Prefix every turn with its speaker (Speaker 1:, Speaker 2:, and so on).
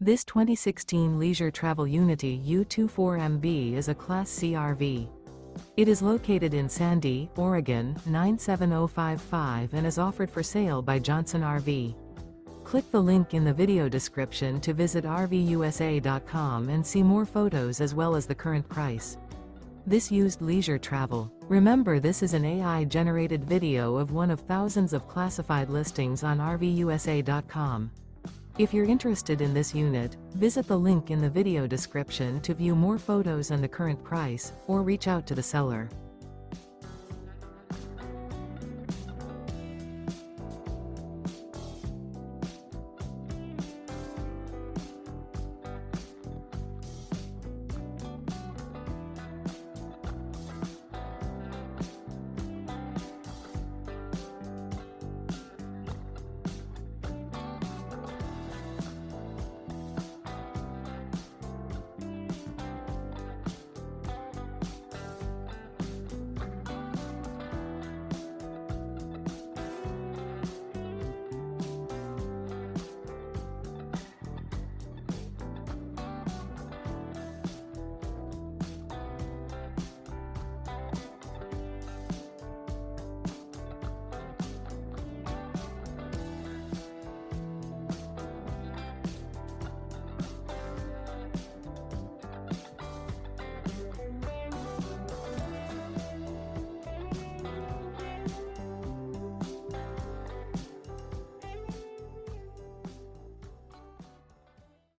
Speaker 1: This 2016 Leisure Travel Unity U24MB is a Class C RV. It is located in Sandy, Oregon, 97055 and is offered for sale by Johnson RV. Click the link in the video description to visit RVUSA.com and see more photos as well as the current price. This used leisure travel. Remember, this is an AI-generated video of one of thousands of classified listings on RVUSA.com. If you're interested in this unit, visit the link in the video description to view more photos and the current price, or reach out to the seller.